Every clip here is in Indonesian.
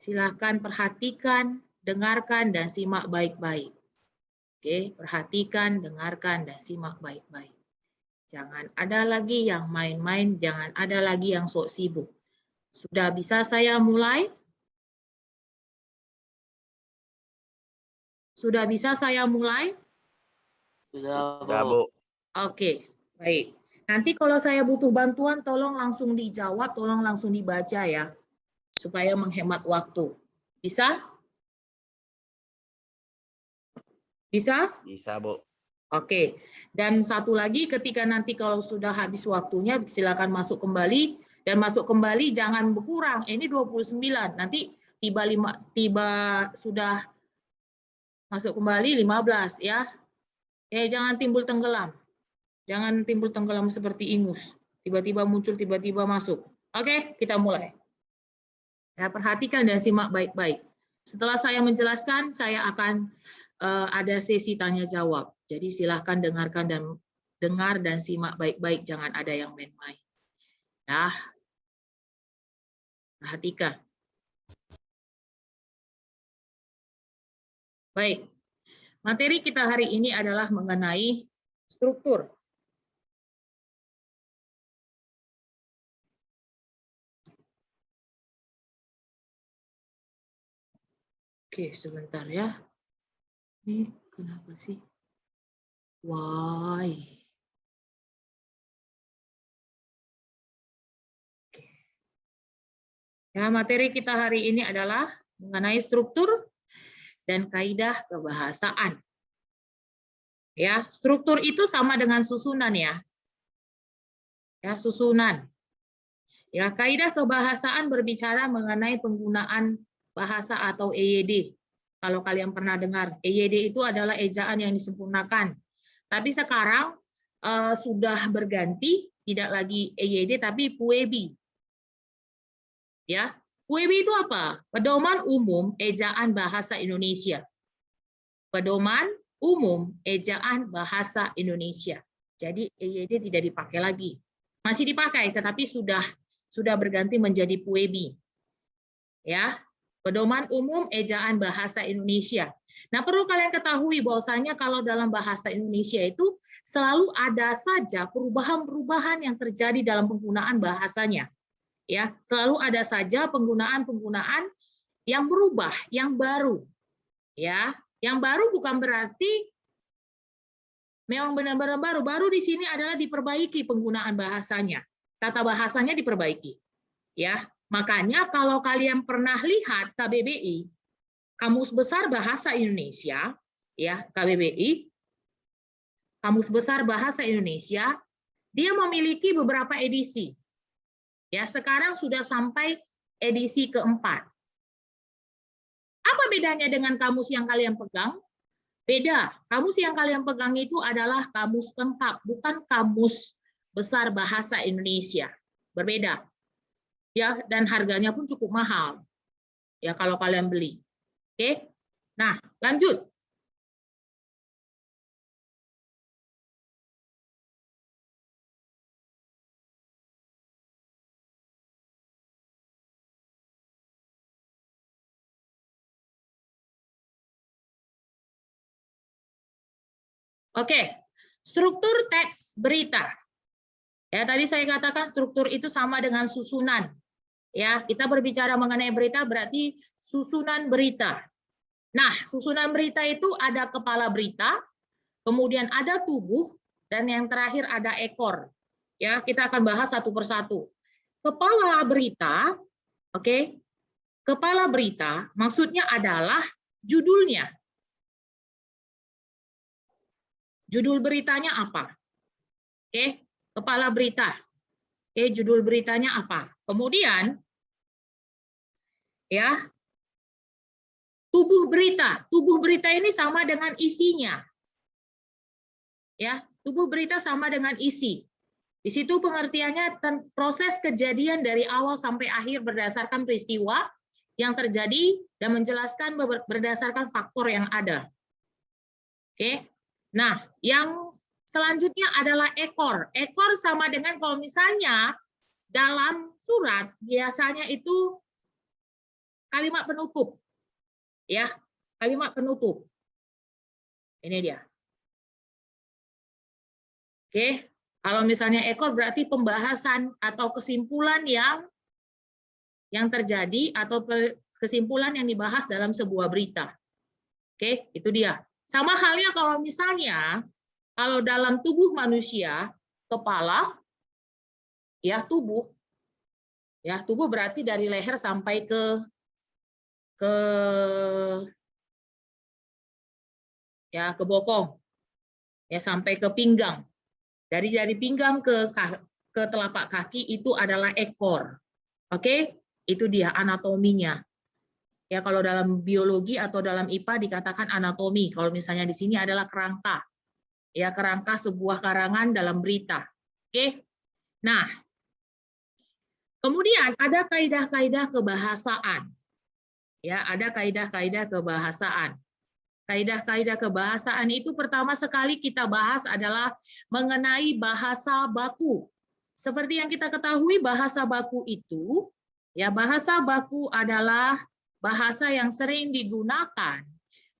Silahkan perhatikan, dengarkan, dan simak baik-baik. Oke, perhatikan, dengarkan, dan simak baik-baik. Jangan ada lagi yang main-main, jangan ada lagi yang sok sibuk. Sudah bisa saya mulai? Sudah bisa saya mulai? Sudah, Bu. Oke, baik. Nanti kalau saya butuh bantuan, tolong langsung dijawab, tolong langsung dibaca ya, supaya menghemat waktu. Bisa? Bisa? Bisa, Bu. Oke. Dan satu lagi, ketika nanti kalau sudah habis waktunya, silakan masuk kembali. Dan masuk kembali jangan berkurang. Ini 29. Nanti tiba sudah masuk kembali 15 ya. Jangan timbul tenggelam. Jangan timbul tenggelam seperti ingus. Tiba-tiba muncul, tiba-tiba masuk. Oke, kita mulai. Ya, perhatikan dan simak baik-baik. Setelah saya menjelaskan, saya akan ada sesi tanya jawab. Jadi silahkan dengarkan dan dengar dan simak baik-baik, jangan ada yang main-main. Ya, perhatikan. Baik, materi kita hari ini adalah mengenai struktur. Oke, sebentar ya. Ini kenapa sih? Why? Ya, materi kita hari ini adalah mengenai struktur dan kaidah kebahasaan. Ya, struktur itu sama dengan susunan ya. Ya, susunan. Ya, kaidah kebahasaan berbicara mengenai penggunaan bahasa atau EYD. Kalau kalian pernah dengar, EYD itu adalah ejaan yang disempurnakan. Tapi sekarang sudah berganti, tidak lagi EYD tapi PUEBI. Ya, PUEBI itu apa? Pedoman Umum Ejaan Bahasa Indonesia. Pedoman Umum Ejaan Bahasa Indonesia. Jadi EYD tidak dipakai lagi. Masih dipakai, tetapi sudah berganti menjadi PUEBI. Ya, Pedoman Umum Ejaan Bahasa Indonesia. Nah, perlu kalian ketahui bahwasanya kalau dalam bahasa Indonesia itu selalu ada saja perubahan-perubahan yang terjadi dalam penggunaan bahasanya. Ya, selalu ada saja penggunaan-penggunaan yang berubah, yang baru. Ya, yang baru bukan berarti memang benar-benar baru. Baru di sini adalah diperbaiki penggunaan bahasanya. Tata bahasanya diperbaiki. Ya, makanya kalau kalian pernah lihat KBBI, Kamus Besar Bahasa Indonesia, ya, KBBI, Kamus Besar Bahasa Indonesia, dia memiliki beberapa edisi. Ya, sekarang sudah sampai edisi keempat. Apa bedanya dengan kamus yang kalian pegang? Beda. Kamus yang kalian pegang itu adalah kamus lengkap, bukan Kamus Besar Bahasa Indonesia. Berbeda. Ya, dan harganya pun cukup mahal. Ya, kalau kalian beli. Oke. Nah, lanjut. Oke. Struktur teks berita. Ya, tadi saya katakan struktur itu sama dengan susunan. Ya, kita berbicara mengenai berita berarti susunan berita. Nah, susunan berita itu ada kepala berita, kemudian ada tubuh, dan yang terakhir ada ekor. Ya, kita akan bahas satu persatu. Kepala berita, oke? Kepala berita maksudnya adalah judulnya. Judul beritanya apa? Oke, kepala berita. Oke, judul beritanya apa? Kemudian ya, tubuh berita. Tubuh berita ini sama dengan isinya. Ya, tubuh berita sama dengan isi. Di situ pengertiannya proses kejadian dari awal sampai akhir berdasarkan peristiwa yang terjadi dan menjelaskan berdasarkan faktor yang ada. Oke. Nah, yang selanjutnya adalah ekor. Ekor sama dengan kalau misalnya dalam surat biasanya itu kalimat penutup. Ya, kalimat penutup. Ini dia. Oke, kalau misalnya ekor berarti pembahasan atau kesimpulan yang terjadi atau kesimpulan yang dibahas dalam sebuah berita. Oke, itu dia. Sama halnya kalau misalnya kalau dalam tubuh manusia, kepala, ya tubuh berarti dari leher sampai ke bokong, ya sampai ke pinggang. Dari pinggang ke telapak kaki itu adalah ekor. Oke, itu dia anatominya. Ya kalau dalam biologi atau dalam IPA dikatakan anatomi. Kalau misalnya di sini adalah kerangka. Ya, kerangka sebuah karangan dalam berita. Oke. Nah, kemudian ada kaidah-kaidah kebahasaan. Ya, ada kaidah-kaidah kebahasaan. Kaidah-kaidah kebahasaan itu pertama sekali kita bahas adalah mengenai bahasa baku. Seperti yang kita ketahui bahasa baku itu, ya bahasa baku adalah bahasa yang sering digunakan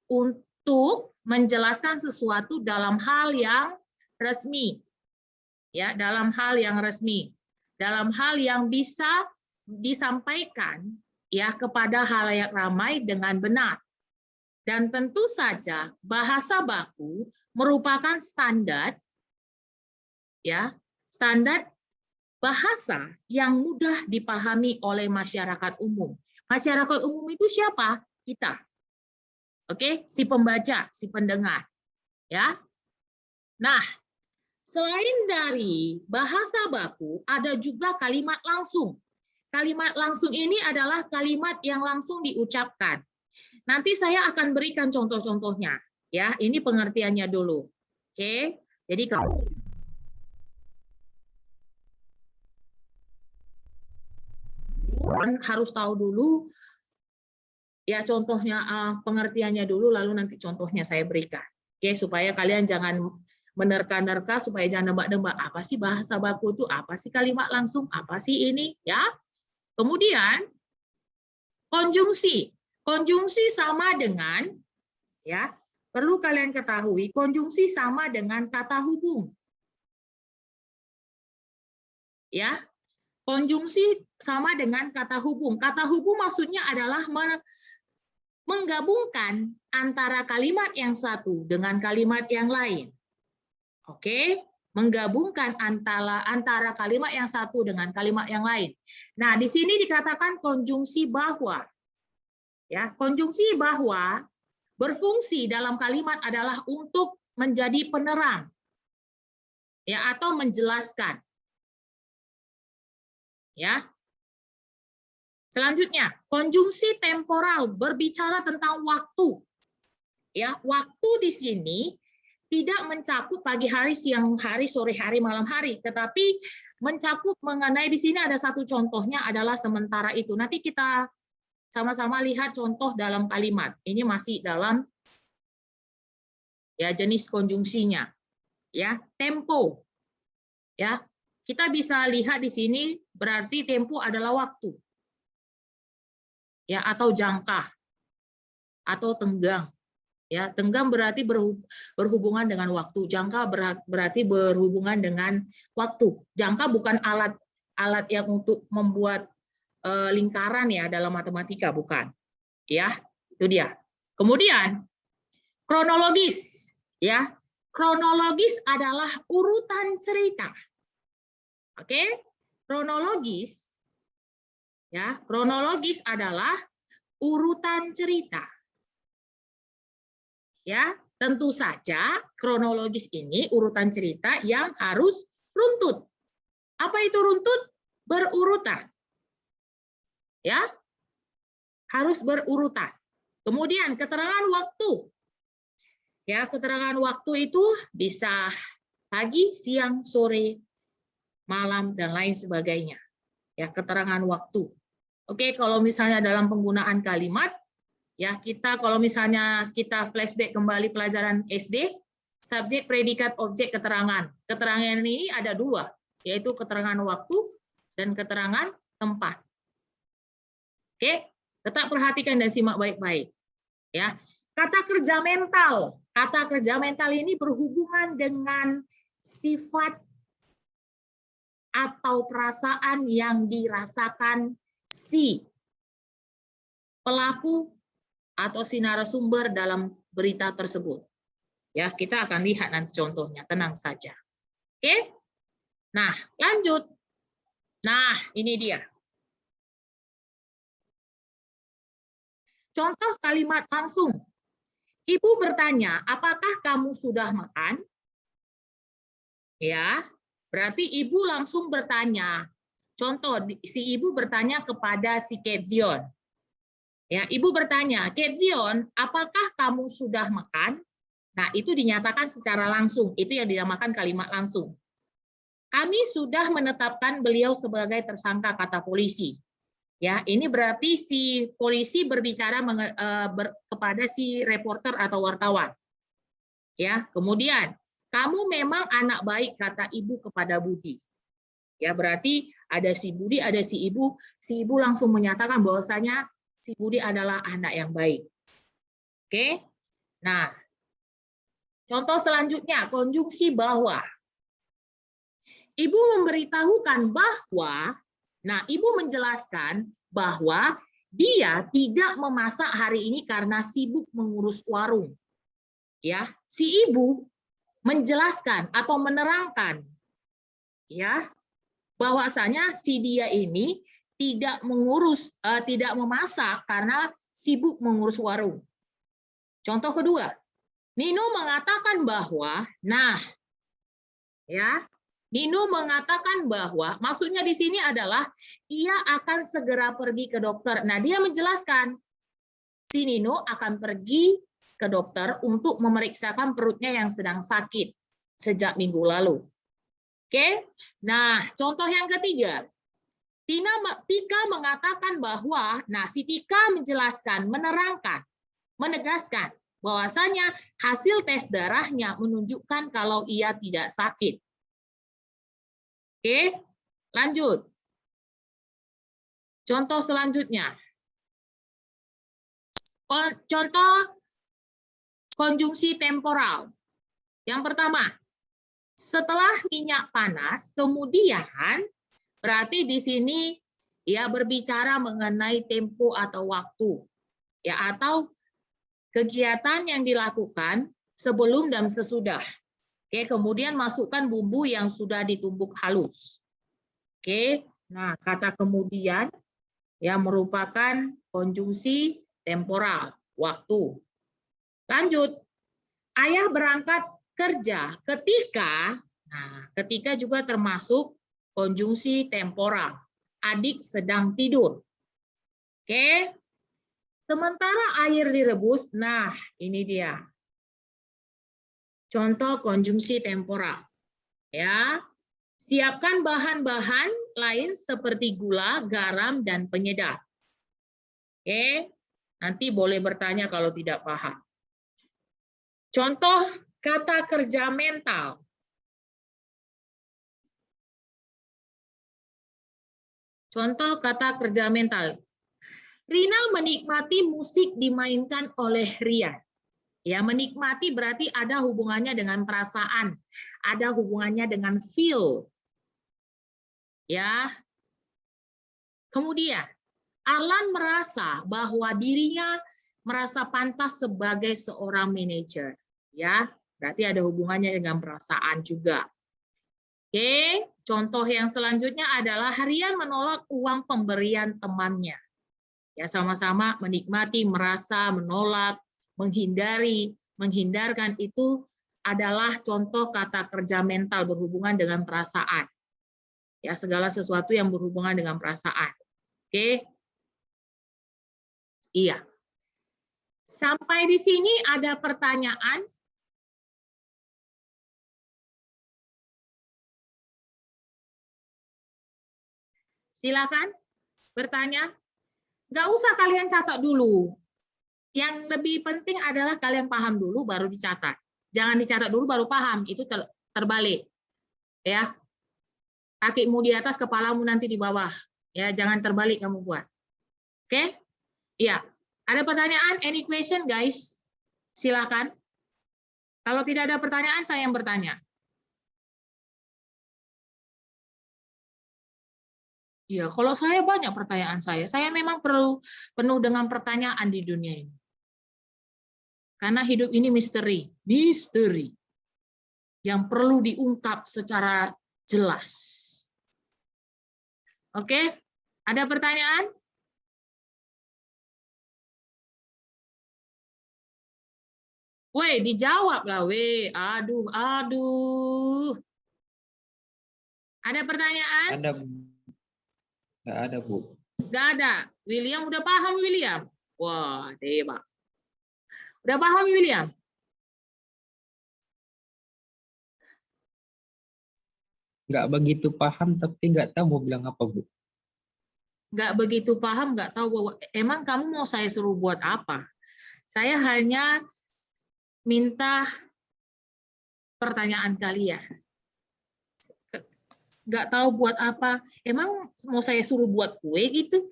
untuk menjelaskan sesuatu dalam hal yang resmi. Ya, dalam hal yang resmi. Dalam hal yang bisa disampaikan ya kepada halayak ramai dengan benar. Dan tentu saja bahasa baku merupakan standar ya, standar bahasa yang mudah dipahami oleh masyarakat umum. Masyarakat umum itu siapa? Kita. Oke, si pembaca, si pendengar. Ya. Nah, selain dari bahasa baku ada juga kalimat langsung. Kalimat langsung ini adalah kalimat yang langsung diucapkan. Nanti saya akan berikan contoh-contohnya. Ya, ini pengertiannya dulu. Oke, jadi harus tahu dulu ya contohnya, pengertiannya dulu, lalu nanti contohnya saya berikan. Oke, supaya kalian jangan menerka-nerka, supaya jangan nebak-nebak apa sih bahasa baku itu, apa sih kalimat langsung, apa sih ini, ya. Kemudian konjungsi. Konjungsi sama dengan, ya, perlu kalian ketahui, konjungsi sama dengan kata hubung. Ya, konjungsi sama dengan kata hubung. Kata hubung maksudnya adalah menggabungkan antara kalimat yang satu dengan kalimat yang lain. Oke, menggabungkan antara kalimat yang satu dengan kalimat yang lain. Nah, di sini dikatakan konjungsi bahwa. Ya, konjungsi bahwa berfungsi dalam kalimat adalah untuk menjadi penerang ya atau menjelaskan. Ya. Selanjutnya, konjungsi temporal berbicara tentang waktu. Ya, waktu di sini tidak mencakup pagi hari, siang hari, sore hari, malam hari, tetapi mencakup mengenai di sini ada satu contohnya adalah sementara itu. Nanti kita sama-sama lihat contoh dalam kalimat. Ini masih dalam ya jenis konjungsinya. Ya, tempo. Ya. Kita bisa lihat di sini berarti tempo adalah waktu. Ya, atau jangka. Atau tenggang. Ya, tenggang berarti berhubungan dengan waktu. Jangka berarti berhubungan dengan waktu. Jangka bukan alat yang untuk membuat lingkaran ya dalam matematika, bukan. Ya, itu dia. Kemudian kronologis, ya. Kronologis adalah urutan cerita. Oke? Kronologis ya, kronologis adalah urutan cerita. Ya, tentu saja kronologis ini urutan cerita yang harus runtut. Apa itu runtut? Berurutan. Ya, harus berurutan. Kemudian keterangan waktu. Ya, keterangan waktu itu bisa pagi, siang, sore, malam, dan lain sebagainya. Ya, keterangan waktu. Oke, kalau misalnya dalam penggunaan kalimat, ya kita kalau misalnya kita flashback kembali pelajaran SD, subjek, predikat, objek, keterangan. Keterangan ini ada dua, yaitu keterangan waktu dan keterangan tempat. Oke, Tetap perhatikan dan simak baik-baik. Ya, kata kerja mental. Kata kerja mental ini berhubungan dengan sifat atau perasaan yang dirasakan si pelaku atau si narasumber dalam berita tersebut. Ya, kita akan lihat nanti contohnya, tenang saja. Oke? Nah, lanjut. Nah, ini dia. Contoh kalimat langsung. Ibu bertanya, apakah kamu sudah makan? Ya, berarti ibu langsung bertanya. Contoh, si ibu bertanya kepada si Kezion. Ya, ibu bertanya, Kezion, apakah kamu sudah makan? Nah, itu dinyatakan secara langsung. Itu yang dinamakan kalimat langsung. Kami sudah menetapkan beliau sebagai tersangka, kata polisi. Ya, ini berarti si polisi berbicara kepada si reporter atau wartawan. Ya, kemudian kamu memang anak baik, kata ibu kepada Budi. Ya, berarti ada si Budi, ada si ibu. Si ibu langsung menyatakan bahwasanya si Budi adalah anak yang baik. Oke. Nah, contoh selanjutnya, konjungsi bahwa. Ibu memberitahukan bahwa, nah ibu menjelaskan bahwa dia tidak memasak hari ini karena sibuk mengurus warung. Ya, si ibu menjelaskan atau menerangkan ya bahwasanya si dia ini tidak tidak memasak karena sibuk mengurus warung. Contoh kedua, Nino mengatakan bahwa, nah, ya, Nino mengatakan bahwa, maksudnya di sini adalah ia akan segera pergi ke dokter. Nah, dia menjelaskan si Nino akan pergi ke dokter untuk memeriksakan perutnya yang sedang sakit sejak minggu lalu. Oke, nah contoh yang ketiga, Tika mengatakan bahwa, nah si Tika menjelaskan, menerangkan, menegaskan bahwasanya hasil tes darahnya menunjukkan kalau ia tidak sakit. Oke, lanjut. Contoh selanjutnya. Contoh konjungsi temporal. Yang pertama, setelah minyak panas, kemudian berarti di sini ya berbicara mengenai tempo atau waktu. Ya, atau kegiatan yang dilakukan sebelum dan sesudah. Oke, kemudian masukkan bumbu yang sudah ditumbuk halus. Oke, nah kata kemudian ya merupakan konjungsi temporal, waktu. Lanjut, ayah berangkat kerja ketika, nah ketika juga termasuk konjungsi temporal. Adik sedang tidur. Oke, sementara air direbus, nah ini dia. Contoh konjungsi temporal. Ya, siapkan bahan-bahan lain seperti gula, garam, dan penyedap. Oke, nanti boleh bertanya kalau tidak paham. Contoh kata kerja mental. Contoh kata kerja mental. Rina menikmati musik dimainkan oleh Rian. Ya, menikmati berarti ada hubungannya dengan perasaan, ada hubungannya dengan feel. Ya. Kemudian, Arlan merasa bahwa dirinya merasa pantas sebagai seorang manajer. Ya, berarti ada hubungannya dengan perasaan juga. Oke, contoh yang selanjutnya adalah Rian menolak uang pemberian temannya. Ya, sama-sama menikmati, merasa, menolak, menghindari, menghindarkan itu adalah contoh kata kerja mental berhubungan dengan perasaan. Ya, segala sesuatu yang berhubungan dengan perasaan. Oke. Iya. Sampai di sini ada pertanyaan? Silakan bertanya. Nggak usah kalian catat dulu. Yang lebih penting adalah kalian paham dulu baru dicatat. Jangan dicatat dulu baru paham, itu terbalik. Ya. Kakimu di atas, kepalamu nanti di bawah. Ya, jangan terbalik kamu buat. Oke? Iya. Ada pertanyaan? Any question, guys? Silakan. Kalau tidak ada pertanyaan, saya yang bertanya. Iya, kalau saya banyak pertanyaan saya. Saya memang penuh dengan pertanyaan di dunia ini. Karena hidup ini misteri. Misteri. Yang perlu diungkap secara jelas. Oke? Ada pertanyaan? Weh, dijawab lah, weh. Aduh, aduh. Ada pertanyaan? Ada, nggak ada, Bu. Nggak ada. William udah paham, William? Wah, hebat. Udah paham, William? Nggak begitu paham, tapi nggak tahu mau bilang apa, Bu. Nggak begitu paham, nggak tahu bahwa emang kamu mau saya suruh buat apa? Saya hanya minta pertanyaan kalian. Nggak tahu buat apa. Emang mau saya suruh buat kue gitu?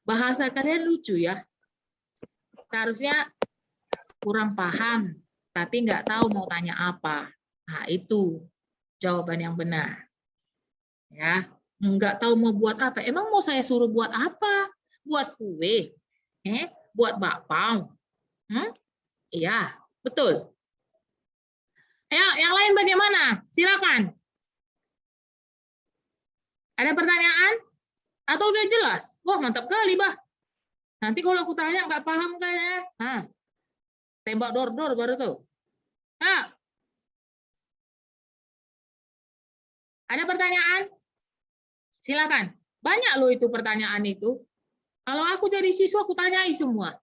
Bahasa kalian lucu ya. Seharusnya kurang paham, tapi nggak tahu mau tanya apa. Nah, itu jawaban yang benar. Ya, nggak tahu mau buat apa. Emang mau saya suruh buat apa? Buat kue? Buat bakpao? Iya, betul. Ayo, yang lain bagaimana? Silakan. Ada pertanyaan? Atau udah jelas? Wah, mantap kali, Bah. Nanti kalau aku tanya nggak paham kayaknya. Nah, tembak dor-dor baru tuh. Nah, ada pertanyaan? Silakan. Banyak loh itu pertanyaan itu. Kalau aku jadi siswa, aku tanyai semua.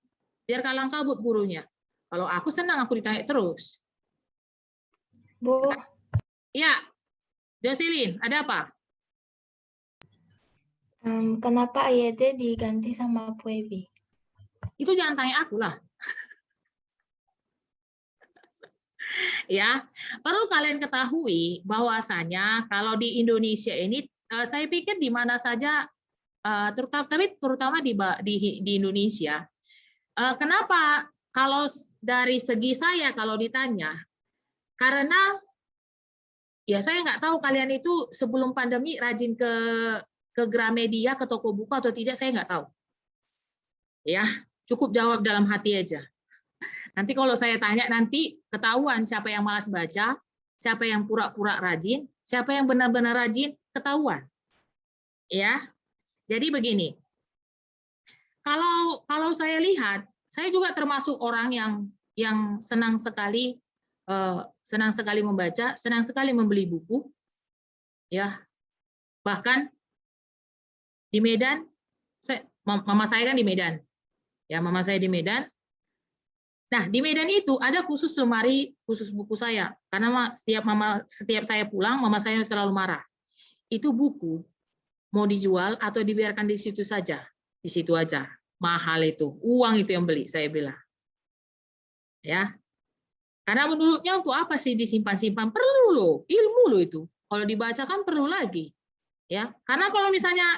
Biar kalang kabut gurunya. Kalau aku senang, aku ditanya terus. Bu, Ya, Jocelyn, ada apa? kenapa AYD diganti sama Puebi? Itu jangan tanya aku lah. Ya, perlu kalian ketahui bahwasanya kalau di Indonesia ini, saya pikir di mana saja, terutama di Indonesia. Kenapa? Kalau dari segi saya kalau ditanya, karena ya saya nggak tahu kalian itu sebelum pandemi rajin ke Gramedia, ke toko buku atau tidak, saya nggak tahu. Ya, cukup jawab dalam hati aja. Nanti kalau saya tanya, nanti ketahuan siapa yang malas baca, siapa yang pura-pura rajin, siapa yang benar-benar rajin, ketahuan. Ya, jadi begini. Kalau saya lihat, saya juga termasuk orang yang senang sekali membaca, senang sekali membeli buku. Ya, bahkan di Medan, mama saya kan di Medan. Ya, mama saya di Medan. Nah, di Medan itu ada khusus lemari khusus buku saya. Karena setiap saya pulang, mama saya selalu marah. Itu buku mau dijual atau dibiarkan di situ saja. Di situ aja. Mahal itu. Uang itu yang beli, saya bilang. Ya. Karena menurutnya untuk apa sih disimpan-simpan? Perlu loh, ilmu loh itu. Kalau dibacakan perlu lagi. Ya. Karena kalau misalnya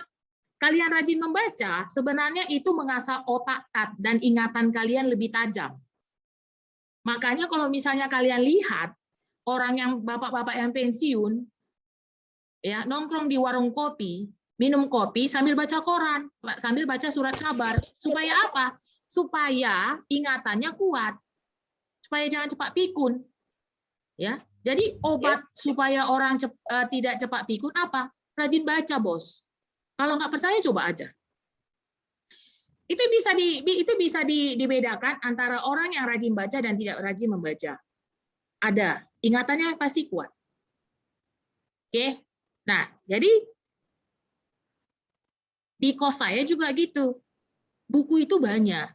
kalian rajin membaca, sebenarnya itu mengasah otak dan ingatan kalian lebih tajam. Makanya kalau misalnya kalian lihat orang yang bapak-bapak yang pensiun, ya nongkrong di warung kopi, minum kopi sambil baca koran, sambil baca surat kabar, supaya apa? Supaya ingatannya kuat, supaya jangan cepat pikun. Ya, jadi obat supaya orang tidak cepat pikun apa? Rajin baca, bos. Kalau nggak percaya coba aja. Itu bisa dibedakan antara orang yang rajin baca dan tidak rajin membaca. Ada, ingatannya pasti kuat. Oke. Nah, jadi di kos saya juga gitu. Buku itu banyak.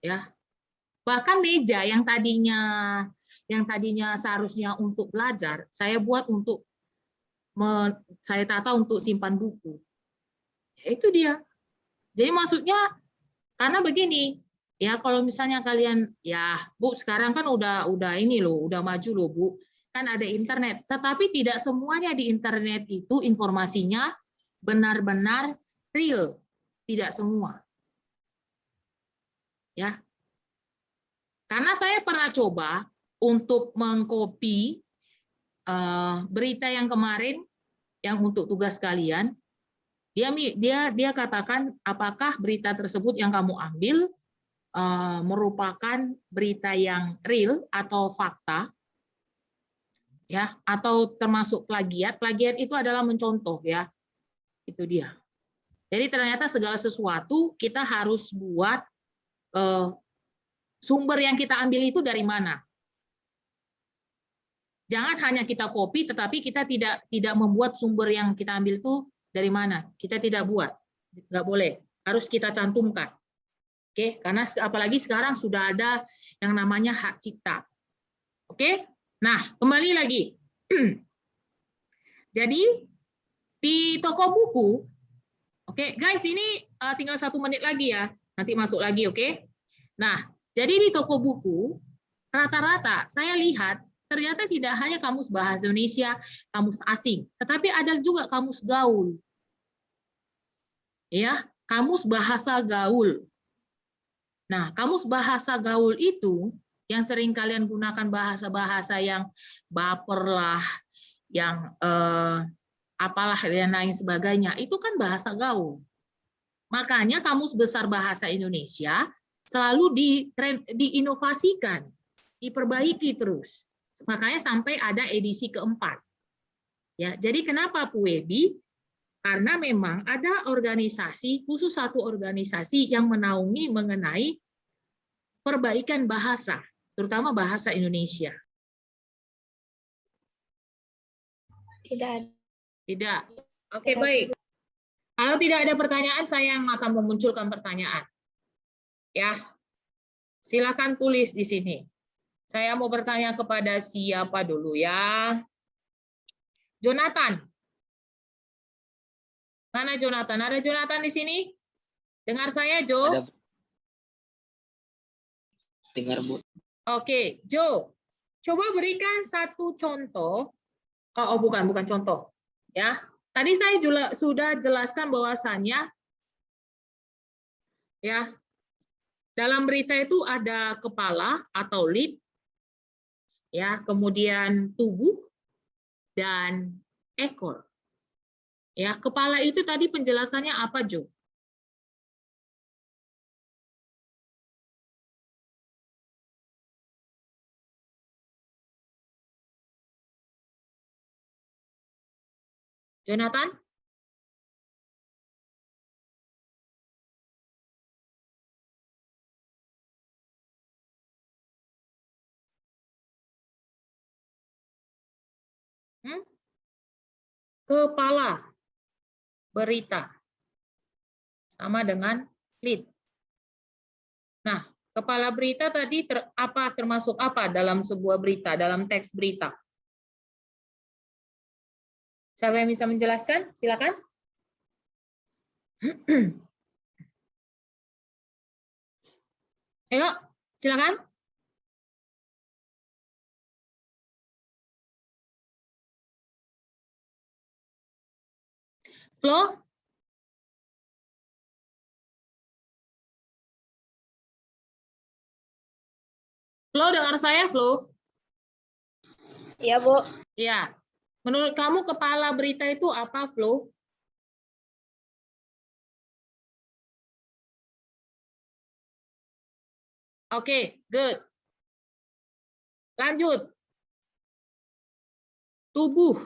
Ya. Bahkan meja yang tadinya seharusnya untuk belajar, saya buat saya tata untuk simpan buku. Ya, itu dia. Jadi maksudnya karena begini, ya kalau misalnya kalian, ya Bu sekarang kan udah ini loh, udah maju loh Bu, kan ada internet. Tetapi tidak semuanya di internet itu informasinya benar-benar real. tidak semua. Ya. Karena saya pernah coba untuk mengcopy berita yang kemarin yang untuk tugas kalian, dia katakan apakah berita tersebut yang kamu ambil merupakan berita yang real atau fakta, ya, atau termasuk plagiat. Plagiat itu adalah mencontoh, ya, itu dia. Jadi ternyata segala sesuatu kita harus buat sumber yang kita ambil itu dari mana. Jangan hanya kita copy, tetapi kita tidak membuat sumber yang kita ambil itu dari mana. Kita tidak buat, nggak boleh. Harus kita cantumkan. Oke, karena apalagi sekarang sudah ada yang namanya hak cipta. Oke, nah kembali lagi. Jadi di toko buku, oke guys, ini tinggal 1 menit lagi ya, nanti masuk lagi, oke? Nah, jadi di toko buku rata-rata saya lihat ternyata tidak hanya kamus bahasa Indonesia, kamus asing, tetapi ada juga kamus gaul, ya, kamus bahasa gaul. Nah, kamus bahasa gaul itu yang sering kalian gunakan bahasa-bahasa yang baper lah, yang apalah dan lain sebagainya, itu kan bahasa gaul. Makanya Kamus Besar Bahasa Indonesia selalu diinovasikan, diperbaiki terus. Makanya sampai ada edisi keempat. Ya, jadi kenapa PUEBI? Karena memang ada organisasi, khusus satu organisasi yang menaungi mengenai perbaikan bahasa, terutama bahasa Indonesia. Tidak. Tidak. Oke, baik. Kalau tidak ada pertanyaan, saya yang akan memunculkan pertanyaan. Ya, silakan tulis di sini. Saya mau bertanya kepada siapa dulu ya? Jonathan. Mana Jonathan? Ada Jonathan di sini? Dengar saya, Jo? Ada. Dengar, Bu. Oke, Jo. Coba berikan satu contoh. Oh, bukan contoh. Ya, tadi saya juga sudah jelaskan bahwasannya, ya, dalam berita itu ada kepala atau lead, ya, kemudian tubuh dan ekor. Ya, kepala itu tadi penjelasannya apa, Jo? Jonathan? Kepala berita sama dengan lead. Nah, kepala berita tadi termasuk apa dalam sebuah berita, dalam teks berita? Siapa yang bisa menjelaskan? Silakan. Ayo, silakan. Flo? Flo, dengar saya, Flo? Iya, Bu. Ya. Menurut kamu kepala berita itu apa, Flo? Oke, good. Lanjut. Tubuh.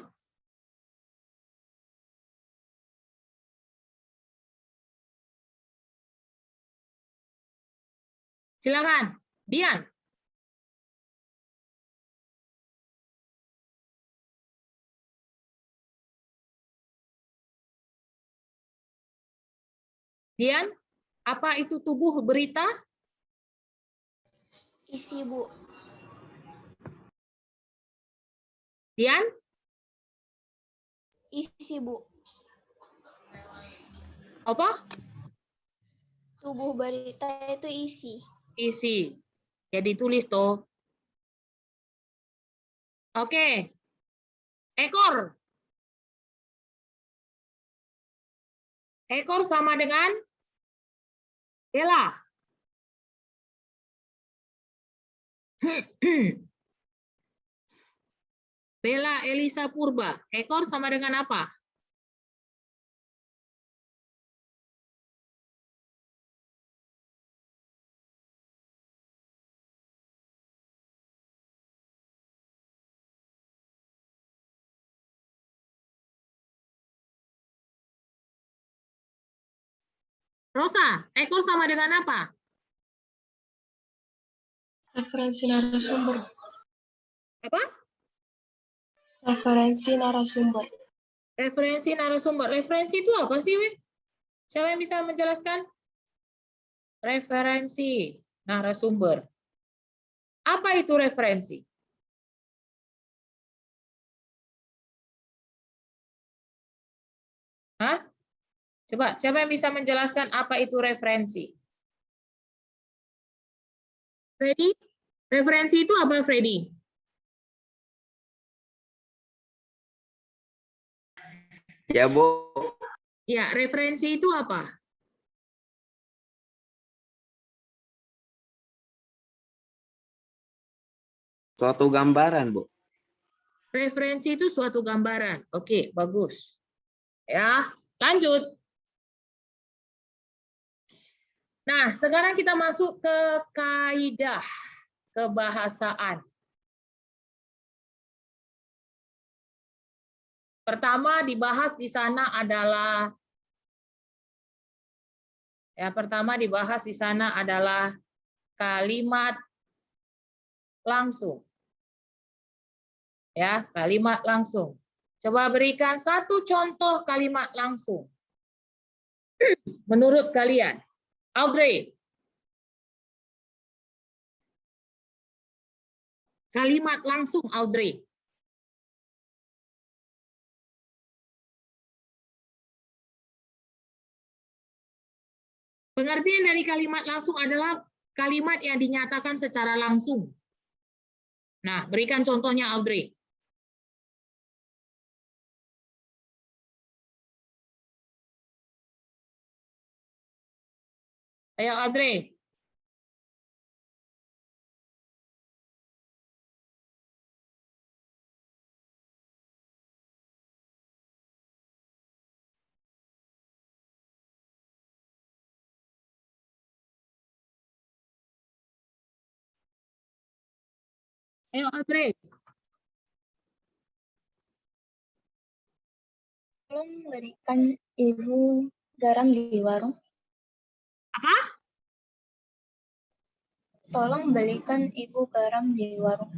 Silakan, Dian. Dian, apa itu tubuh berita? Isi, Bu. Dian? Isi, Bu. Apa? Tubuh berita itu isi. Isi. Ya ditulis toh. Oke. Ekor. Ekor sama dengan Bella. Bella Elisa Purba. Ekor sama dengan apa? Rosa, ekor sama dengan apa? Referensi narasumber. Apa? Referensi narasumber. Referensi narasumber. Referensi itu apa sih, Weh? Siapa yang bisa menjelaskan? Referensi narasumber. Apa itu referensi? Hah? Coba, siapa yang bisa menjelaskan apa itu referensi? Freddy? Referensi itu apa, Freddy? Ya, Bu. Ya, referensi itu apa? Suatu gambaran, Bu. Referensi itu suatu gambaran. Oke, bagus. Ya, lanjut. Nah, sekarang kita masuk ke kaidah kebahasaan. Pertama dibahas di sana adalah kalimat langsung. Ya, kalimat langsung. Coba berikan satu contoh kalimat langsung. Menurut kalian, Audrey. Kalimat langsung, Audrey. Pengertian dari kalimat langsung adalah kalimat yang dinyatakan secara langsung. Nah, berikan contohnya, Audrey. Ayo, Audrey. Ayo, Audrey. Tolong berikan ibu garam di warung. Apa? Tolong belikan ibu garam di warung.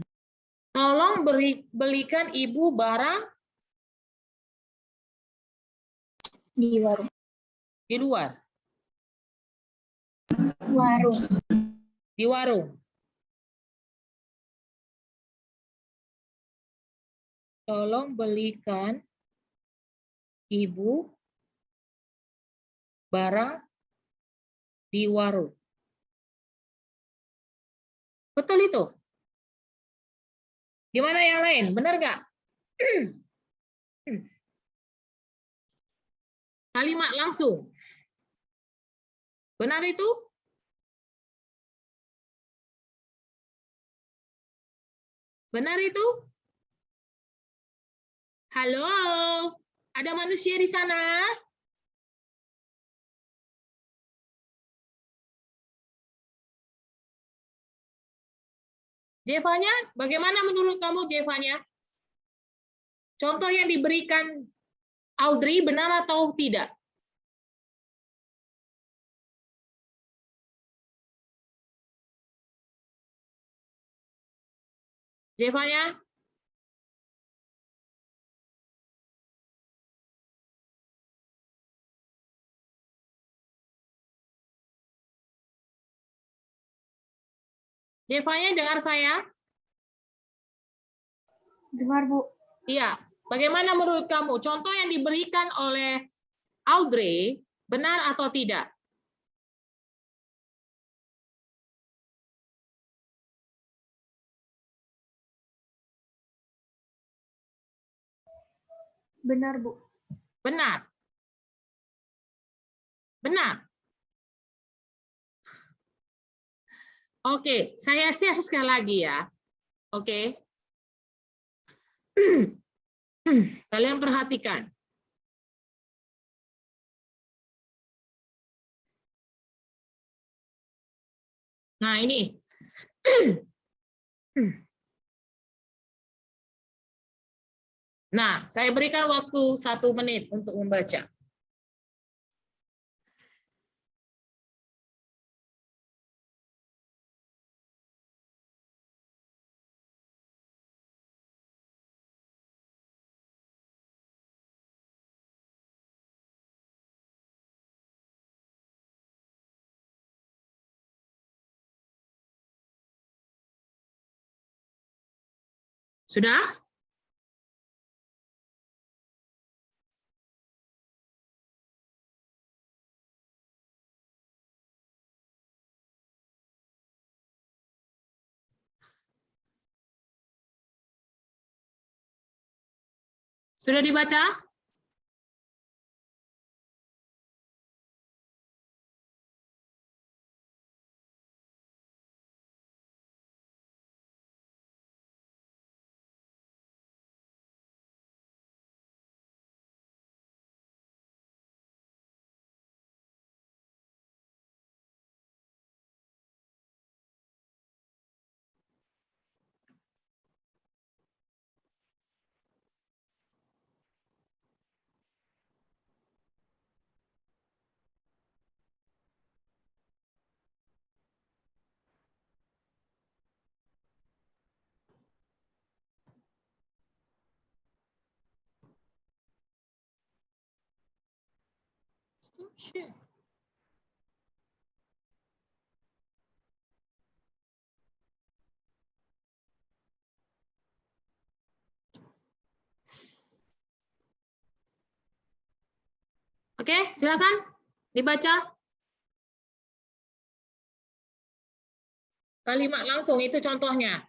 Tolong belikan ibu barang Di warung. di luar, Warung. di warung. Tolong belikan ibu barang di warung. Betul itu? Gimana yang lain? Benar nggak? Kalimat langsung. Benar itu? Benar itu? Halo? Ada manusia di sana? Jevanya, bagaimana menurut kamu Jevanya? Contoh yang diberikan Audrey benar atau tidak? Jevanya? Jevanya dengar saya? Dengar, Bu. Iya. Bagaimana menurut kamu? Contoh yang diberikan oleh Audrey benar atau tidak? Benar, Bu. Benar. Benar. Oke, saya share sekali lagi ya. Oke. Kalian perhatikan. Nah, ini. Nah, saya berikan waktu 1 menit untuk membaca. Sudah? Sudah dibaca? Oke, silakan dibaca. Kalimat langsung itu contohnya.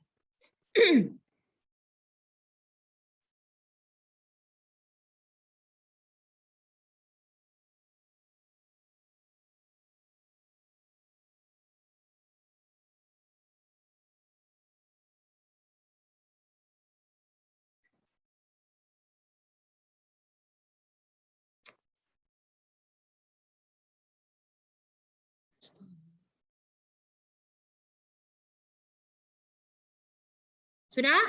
Sudah?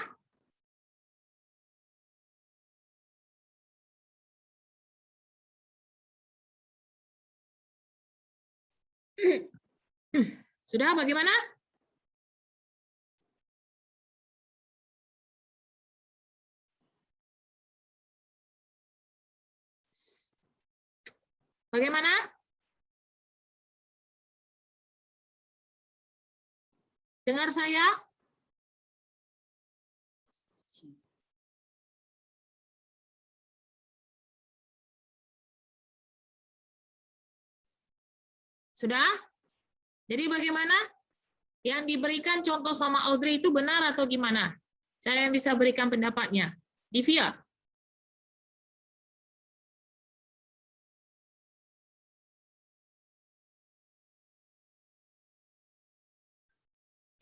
Sudah bagaimana? Bagaimana? Dengar saya? Sudah? Jadi bagaimana? Yang diberikan contoh sama Audrey itu benar atau gimana? Saya yang bisa berikan pendapatnya. Divya?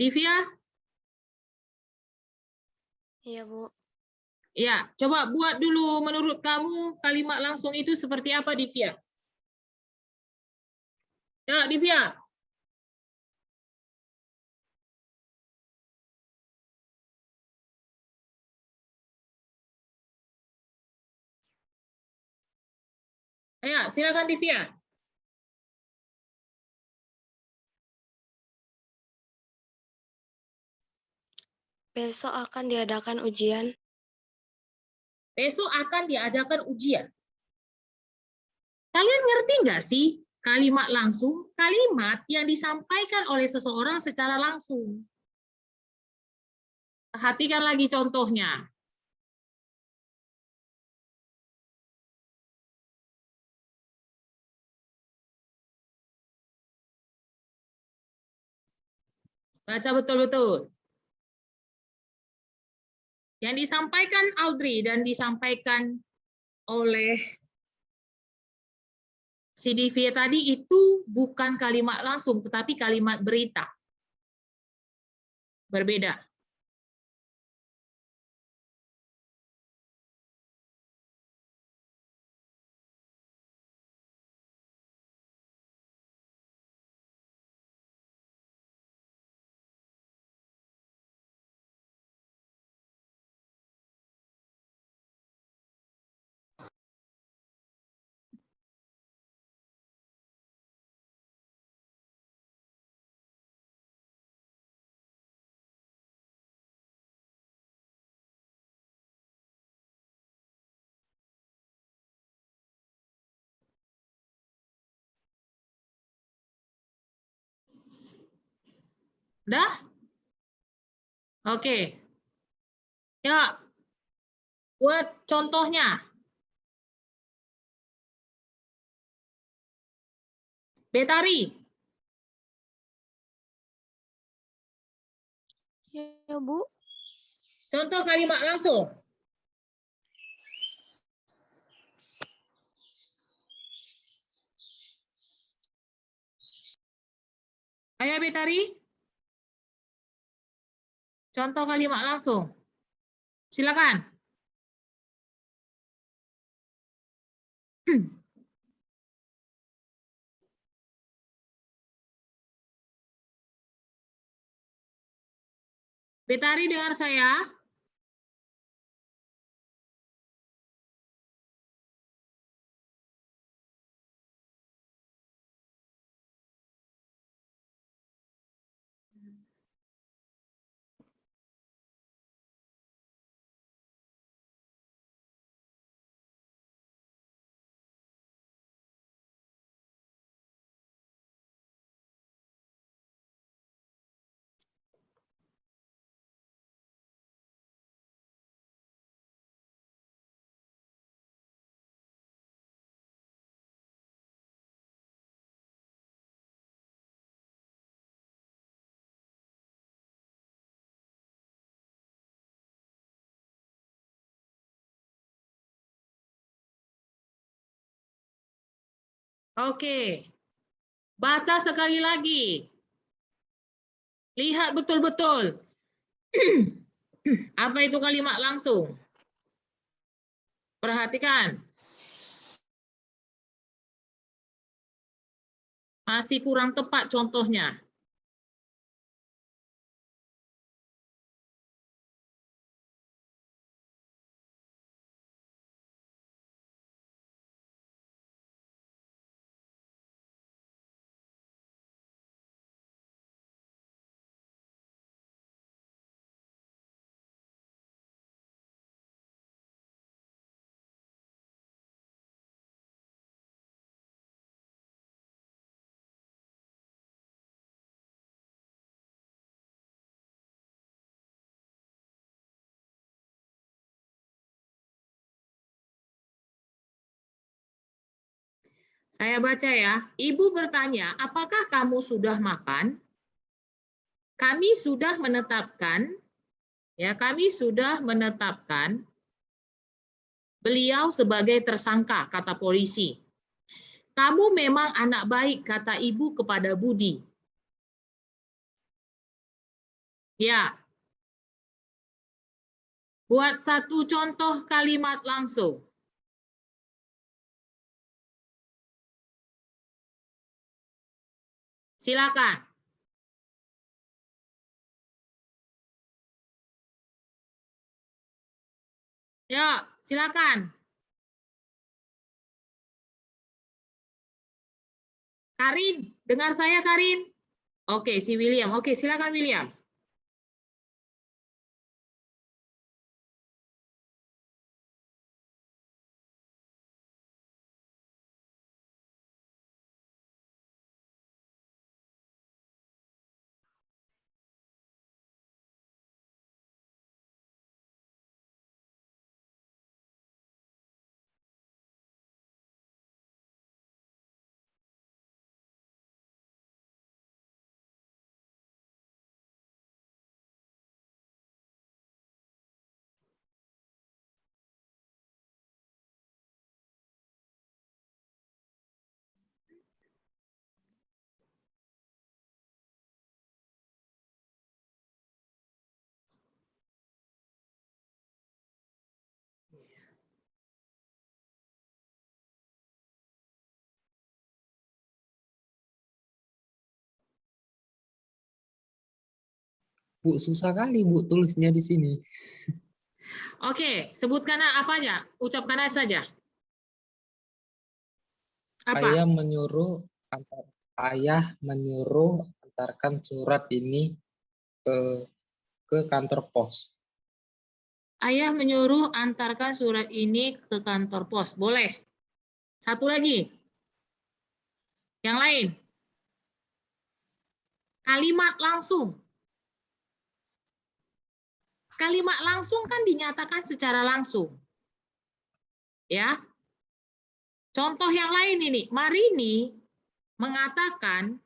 Divya? Iya, Bu. Ya, coba buat dulu menurut kamu kalimat langsung itu seperti apa, Divya? Ya, Divya. Ayo, silakan Divya. Besok akan diadakan ujian. Besok akan diadakan ujian. Kalian ngerti nggak sih kalimat langsung? Kalimat yang disampaikan oleh seseorang secara langsung. Perhatikan lagi contohnya. Baca betul-betul. Yang disampaikan Audrey dan disampaikan oleh si Divya tadi itu bukan kalimat langsung, tetapi kalimat berita. berbeda. Udah? Oke. Ya, buat contohnya. Betari, Ya, Bu. contoh kalimat langsung. Ayo Betari. Contoh kalimat langsung. Silakan. Betari dengar saya? Oke. Baca sekali lagi. Lihat betul-betul. Apa itu kalimat langsung? Perhatikan. Masih kurang tepat contohnya. Saya baca ya. Ibu bertanya, apakah kamu sudah makan? Kami sudah menetapkan, ya, kami sudah menetapkan beliau sebagai tersangka, kata polisi. Kamu memang anak baik, kata ibu kepada Budi. Ya. Buat satu contoh kalimat langsung. Silakan. Ya, silakan. Karin, dengar saya Karin? Oke, si William. Oke, silakan William. Bu, susah kali Bu tulisnya di sini. Oke, sebutkan apa aja, ucapkan saja. Apa? Ayah menyuruh antarkan surat ini ke kantor pos. Ayah menyuruh antarkan surat ini ke kantor pos. Boleh. Satu lagi. Yang lain. Kalimat langsung. Kalimat langsung kan dinyatakan secara langsung. Ya. Contoh yang lain ini. Marini mengatakan,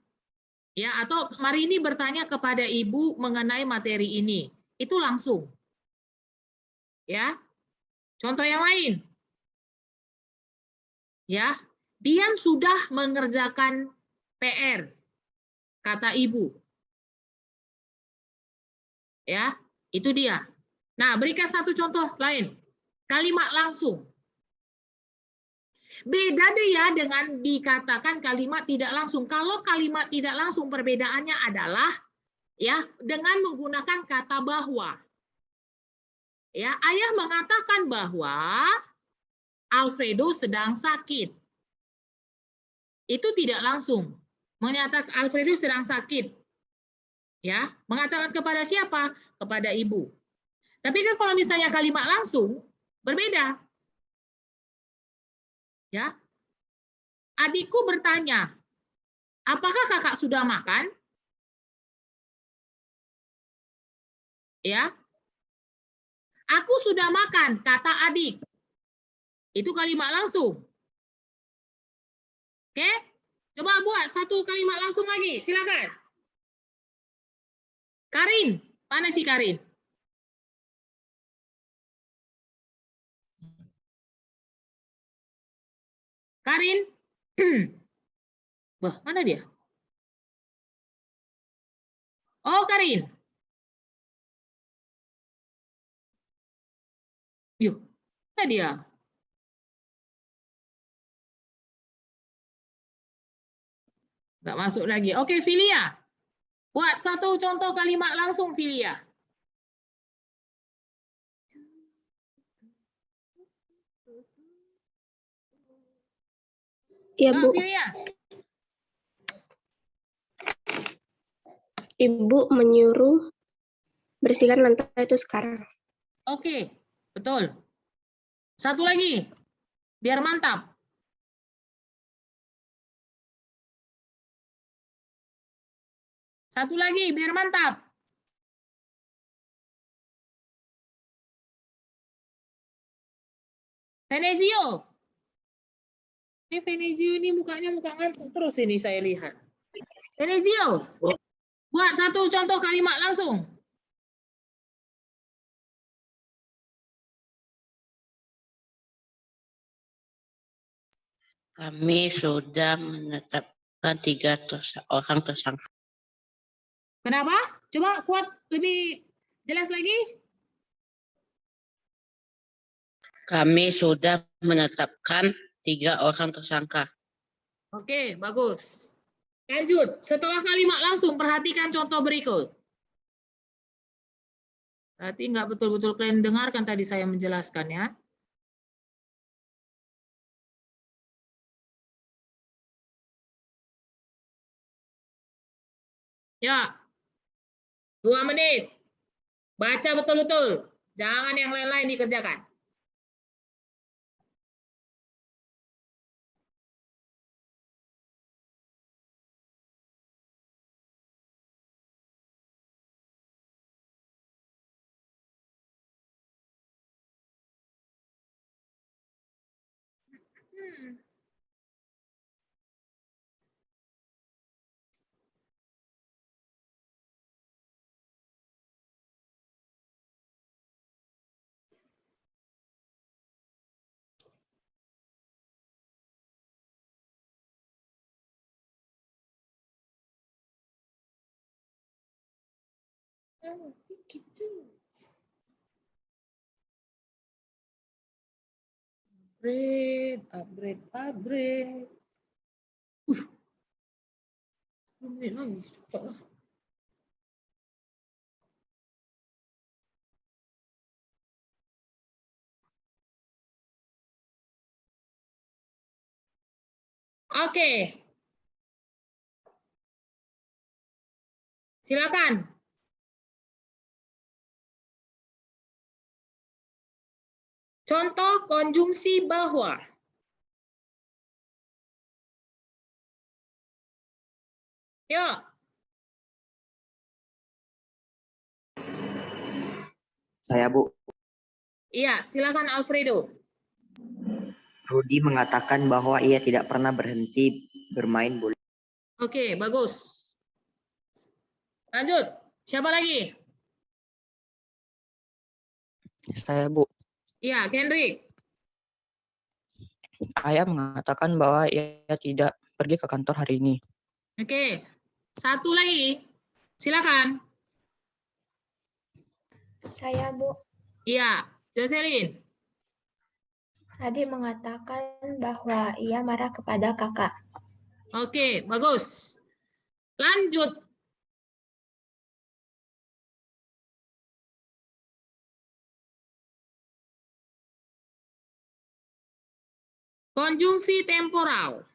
ya, atau Marini bertanya kepada ibu mengenai materi ini. Itu langsung. Ya. Contoh yang lain. Ya. Dian sudah mengerjakan PR, kata ibu. Ya, itu dia. Nah, berikan satu contoh lain. Kalimat langsung. Beda deh ya dengan dikatakan kalimat tidak langsung. Kalau kalimat tidak langsung perbedaannya adalah ya dengan menggunakan kata bahwa. Ya, ayah mengatakan bahwa Alfredo sedang sakit. Itu tidak langsung. Menyatakan Alfredo sedang sakit. Ya, mengatakan kepada siapa? Kepada ibu. Tapi kan kalau misalnya kalimat langsung berbeda. Ya. Adikku bertanya, "Apakah kakak sudah makan?" Ya. "Aku sudah makan," kata adik. Itu kalimat langsung. Oke? Coba buat satu kalimat langsung lagi, silakan. Karin, mana si Karin? Karin? Wah, mana dia? Oh, Karin. Yuk, mana dia? Nggak masuk lagi. Oke, Filia. Buat satu contoh kalimat langsung, Filia. Iya, Bu. Filia. Ibu menyuruh bersihkan lantai itu sekarang. Oke, betul. Satu lagi, biar mantap. Satu lagi, biar mantap. Venezio. Ini Venezio ini mukanya muka ngantuk terus ini saya lihat. Venezio, buat satu contoh kalimat langsung. Kami sudah menetapkan 3 orang tersangka. Kenapa? Coba kuat lebih jelas lagi. Kami sudah menetapkan 3 orang tersangka. Oke, bagus. Lanjut, setelah kalimat langsung, perhatikan contoh berikut. Berarti nggak betul-betul kalian dengarkan tadi saya menjelaskan ya. Ya, 2 menit. Baca betul-betul. Jangan yang lain-lain dikerjakan. Gitu. Upgrade. 10 menit lagi. Oke. Silakan. Contoh konjungsi bahwa. Yuk. Saya, Bu. Iya, silakan Alfredo. Rudi mengatakan bahwa ia tidak pernah berhenti bermain bola. Oke, bagus. Lanjut. Siapa lagi? Saya, Bu. Iya, Kendrick. Ayah mengatakan bahwa ia tidak pergi ke kantor hari ini. Oke. Satu lagi. Silakan. Saya, Bu. Iya, Jocelyn. Adik mengatakan bahwa ia marah kepada kakak. Oke, bagus. Lanjut. Konjungsi temporal.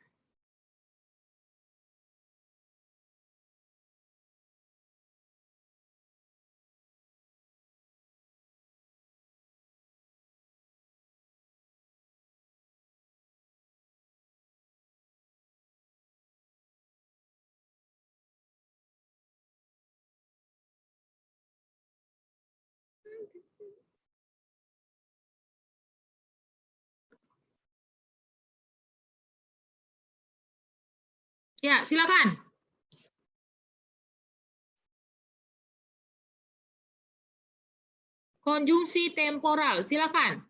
Ya, silakan. Konjungsi temporal, silakan.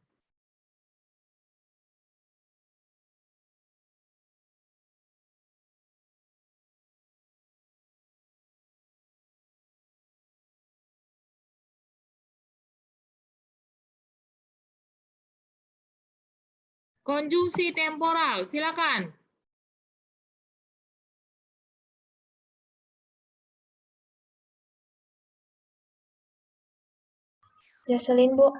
Konjungsi temporal, silakan. Jocelyn, Bu.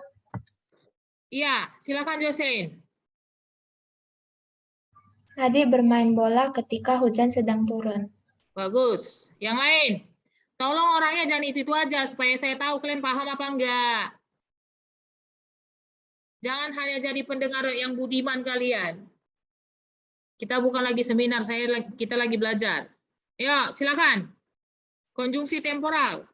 Iya, silakan Jocelyn. Adik bermain bola ketika hujan sedang turun. Bagus. Yang lain. Tolong orangnya jangan itu aja supaya saya tahu kalian paham apa enggak. Jangan hanya jadi pendengar yang budiman kalian. Kita bukan lagi seminar, kita lagi belajar. Ya, silakan. Konjungsi temporal.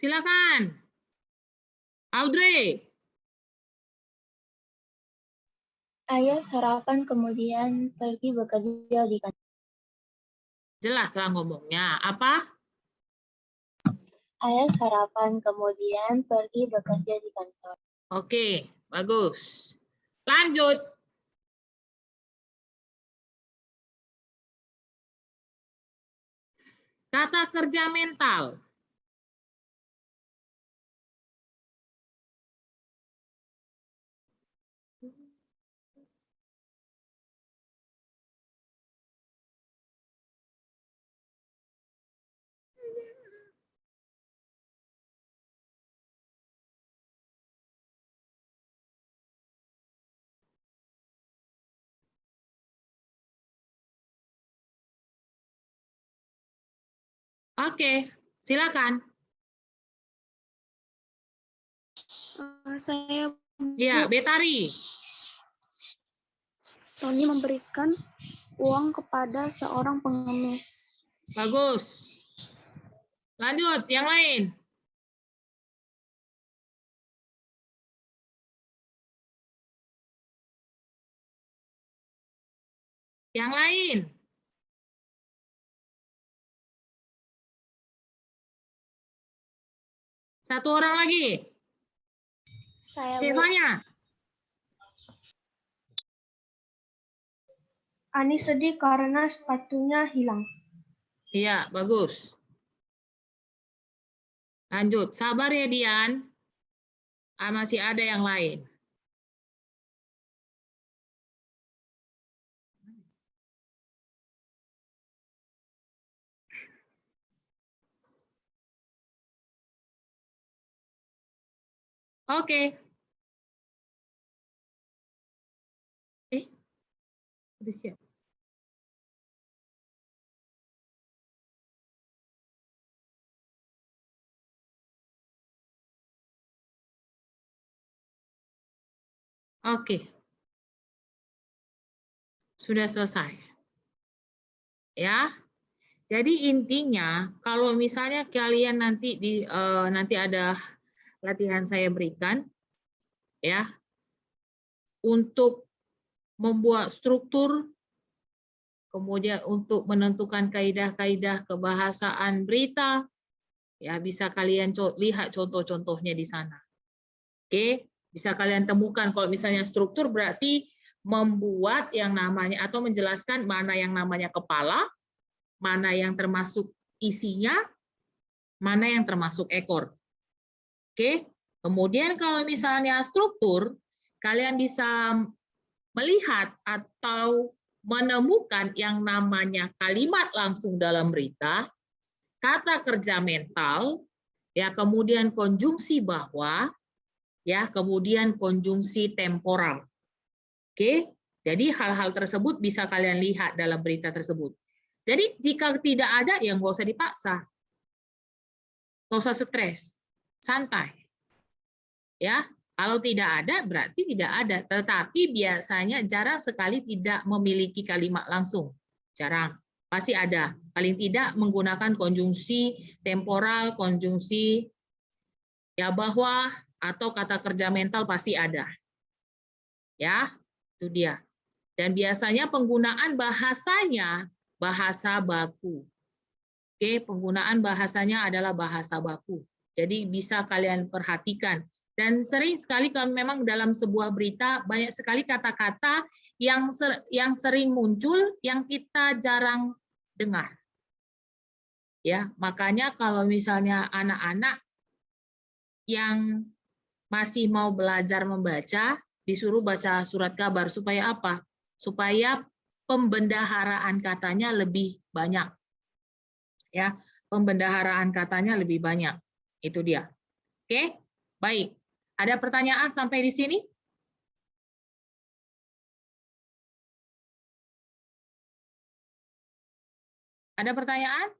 Silakan. Audrey. Ayah sarapan kemudian pergi bekerja di kantor. Jelaslah ngomongnya. Apa? Ayah sarapan kemudian pergi bekerja di kantor. Oke, bagus. Lanjut. Tata kerja mental. Oke, silakan. Saya Ya, Betari. Tony memberikan uang kepada seorang pengemis. Bagus. Lanjut, yang lain. Yang lain. Satu orang lagi. Saya, Bu. Stefania. Ani sedih karena sepatunya hilang. Iya, bagus. Lanjut, sabar ya Dian. Masih ada yang lain. Oke. Udah siap. Oke. Sudah selesai. Ya. Jadi intinya kalau misalnya kalian nanti nanti ada latihan saya berikan ya untuk membuat struktur, kemudian untuk menentukan kaidah-kaidah kebahasaan berita, ya bisa kalian lihat contoh-contohnya di sana. Oke, bisa kalian temukan kalau misalnya struktur berarti membuat yang namanya atau menjelaskan mana yang namanya kepala, mana yang termasuk isinya, mana yang termasuk ekor. Oke, kemudian kalau misalnya struktur, kalian bisa melihat atau menemukan yang namanya kalimat langsung dalam berita, kata kerja mental, ya kemudian konjungsi bahwa, ya kemudian konjungsi temporal. Oke, jadi hal-hal tersebut bisa kalian lihat dalam berita tersebut. Jadi jika tidak ada, ya nggak usah dipaksa, nggak usah stres, santai. Ya, kalau tidak ada berarti tidak ada. Tetapi biasanya jarang sekali tidak memiliki kalimat langsung. Jarang. Pasti ada. Paling tidak menggunakan konjungsi temporal, konjungsi ya bahwa, atau kata kerja mental pasti ada. Ya, itu dia. Dan biasanya penggunaan bahasanya bahasa baku. Oke, penggunaan bahasanya adalah bahasa baku. Jadi bisa kalian perhatikan. Dan sering sekali kalau memang dalam sebuah berita banyak sekali kata-kata yang sering muncul yang kita jarang dengar. Ya, makanya kalau misalnya anak-anak yang masih mau belajar membaca disuruh baca surat kabar supaya apa? Supaya pembendaharaan katanya lebih banyak. Ya, pembendaharaan katanya lebih banyak. Itu dia. Oke, baik. Ada pertanyaan sampai di sini? Ada pertanyaan?